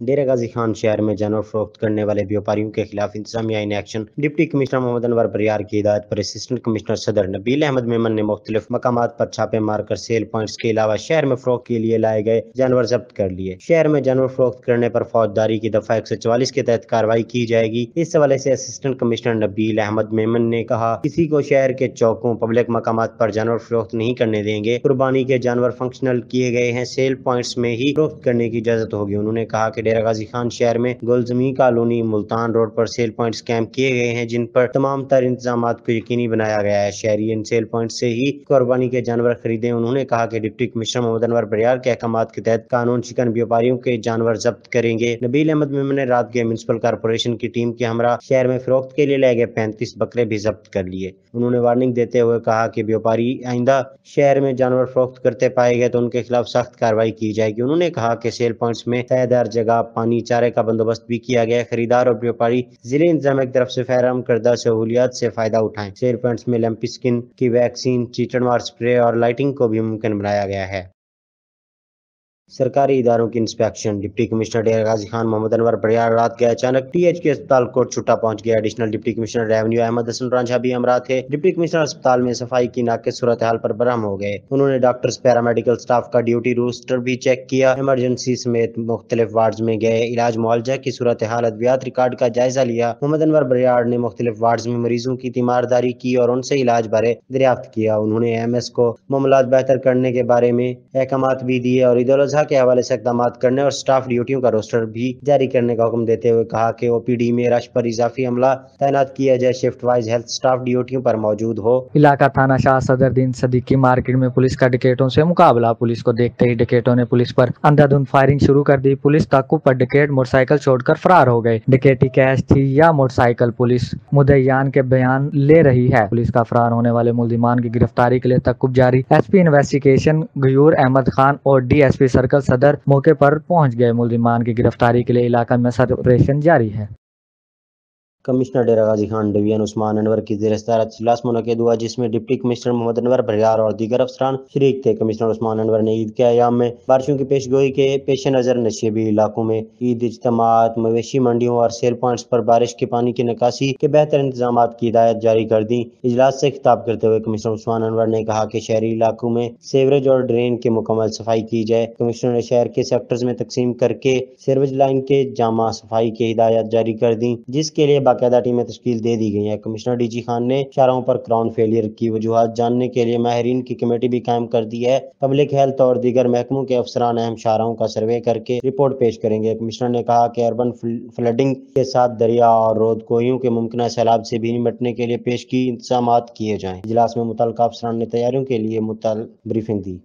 ڈیرہ غازی خان شہر میں جانور فروخت کرنے والے بیوپاریوں کے خلاف انتظامیہ in action. Deputy commissioner Muhammad Anwar بریار کی ہدایت پر اسسٹنٹ کمشنر صدر نبیل احمد میمن نے مختلف مقامات پر چھاپے مار کر سیل پوائنٹس کے علاوہ شہر میں فروخت کے لیے لائے گئے جانور ضبط کر لیے۔ شہر میں جانور فروخت کرنے پر فوجداری کی دفعہ 144 کے تحت کارروائی کی جائے گی۔ اس حوالے سے اسسٹنٹ کمشنر نبیل احمد میمن نے کہا، کسی کو شہر کے چوکوں، پبلک مقامات پر جانور فروخت نہیں کرنے دیں گے۔ قربانی کے جانور فنکشنل کیے گئے ہیں، سیل پوائنٹس میں ہی فروخت کرنے کی اجازت ہوگی۔ انہوں نے کہا کہ ڈیرہ غازی خان شہر میں گلزمی کالونی، ملتان روڈ پر سیل پوائنٹس قائم کیے گئے ہیں، جن پر تمام تر انتظامات کو یقینی بنایا گیا ہے۔ شہری ان سیل پوائنٹ سے ہی قربانی کے جانور خریدیں۔ انہوں نے کہا کہ ڈپٹی کمشنر محمد انور بریار کے احکامات کے تحت قانون شکن بیوپاریوں کے جانور ضبط کریں گے۔ نبیل احمد میمن نے رات گئے میونسپل کارپوریشن کی ٹیم کے ہمراہ شہر میں فروخت کے لیے لائے گئے 35 بکرے بھی ضبط کر لیے۔ انہوں نے وارننگ دیتے ہوئے کہا کہ بیوپاری آئندہ شہر میں جانور فروخت کرتے پائے گئے تو ان کے خلاف سخت کارروائی کی جائے گی۔ انہوں نے کہا کہ سیل پوائنٹس میں سایہ دار جگہ، پانی، چارے کا بندوبست بھی کیا گیا ہے۔ خریدار اور بیوپاری ضلع انتظامیہ کی طرف سے فراہم کردہ سہولیات سے فائدہ اٹھائیں۔ سیل پوائنٹس میں لمپی سکن کی ویکسین، چیچڑ مار اسپرے اور لائٹنگ کو بھی ممکن بنایا گیا ہے۔ سرکاری اداروں کی inspection. Deputy commissioner Dera Ghazi Khan Muhammad Anwar بریار رات گئے اچانک ٹی ایچ کے اسپتال کوٹ چھٹا پہنچ گئے۔ Additional deputy commissioner revenue Ahmad Hassan Ranjha بھی ہمراہ تھے۔ ڈپٹی کمشنر اسپتال میں صفائی کی ناقص صورتحال پر برہم ہو گئے۔ انہوں نے ڈاکٹرز، پیرامیڈیکل سٹاف کا ڈیوٹی روسٹر بھی چیک کیا۔ ایمرجنسی سمیت مختلف وارڈز میں گئے، علاج معالجہ کی صورتحال، ادویات ریکارڈ کا جائزہ لیا۔ محمد انور بریار نے مختلف وارڈز میں مریضوں کی تیمارداری کی اور ان سے علاج بارے دریافت کیا۔ انہوں نے ایم ایس کو معاملات بہتر کرنے کے بارے میں احکامات بھی دیے اور عید الاضحیٰ کے حوالے سے اقدامات کرنے اور سٹاف ڈیوٹیوں کا روسٹر بھی جاری کرنے کا حکم دیتے ہوئے کہا کہ او پی ڈی میں رش پر اضافی عملہ تعینات کیا جائے، شفٹ وائز ہیلتھ سٹاف ڈیوٹیوں پر موجود ہو۔ علاقہ تھانہ شاہ صدر دین صدیقی مارکیٹ میں پولیس کا ڈکیٹوں سے مقابلہ۔ پولیس کو دیکھتے ہی ڈکیٹوں نے پولیس پر اندھادھند فائرنگ شروع کر دی۔ پولیس تعاقب پر ڈکیٹ موٹر سائیکل چھوڑ کر فرار ہو گئے۔ ڈکیتی کیش تھی یا موٹر سائیکل، پولیس مدعیان کے بیان لے رہی ہے۔ پولیس کا فرار ہونے والے ملزمان کی گرفتاری کے لیے تعاقب جاری۔ ایس پی انویسٹیگیشن غیور احمد خان اور ڈی ایس پی سرکل صدر موقع پر پہنچ گئے۔ ملزمان کی گرفتاری کے لیے علاقہ میں سرچ آپریشن جاری ہے۔ کمشنر ڈیرہ غازی خان ڈویژن عثمان انور کی زیر صدارت اجلاس منعقد ہوا، جس میں ڈپٹی کمشنر محمد انور بریار اور دیگر افسران شریک تھے۔ کمشنر عثمان انور نے عید کے ایام میں بارشوں کی پیش گوئی کے پیش نظر نشیبی علاقوں میں عید اجتماعات، مویشی منڈیوں اور سیل پوائنٹس پر بارش کے پانی کی نکاسی کے بہتر انتظامات کی ہدایت جاری کر دی۔ اجلاس سے خطاب کرتے ہوئے کمشنر عثمان انور نے کہا کہ شہری علاقوں میں سیوریج اور ڈرین کی مکمل صفائی کی جائے۔ کمشنر نے شہر کے سیکٹرز میں تقسیم کر کے سیوریج لائن کے جامع صفائی کی ہدایات جاری کر دیں، جس کے لیے باقاعدہ ٹیمیں تشکیل دے دی گئی ہیں۔ کمشنر ڈی جی خان نے شاہراہوں پر کراؤن فیلئر کی وجوہات جاننے کے لیے ماہرین کی کمیٹی بھی قائم کر دی ہے۔ پبلک ہیلتھ اور دیگر محکموں کے افسران اہم شاہراہوں کا سروے کر کے رپورٹ پیش کریں گے۔ کمشنر نے کہا کہ اربن فلڈنگ کے ساتھ دریا اور رود کوہیوں کے ممکنہ سیلاب سے بھی نمٹنے کے لیے پیش کی انتظامات کیے جائیں۔ اجلاس میں متعلقہ افسران نے تیاریوں کے لیے بریفنگ دی۔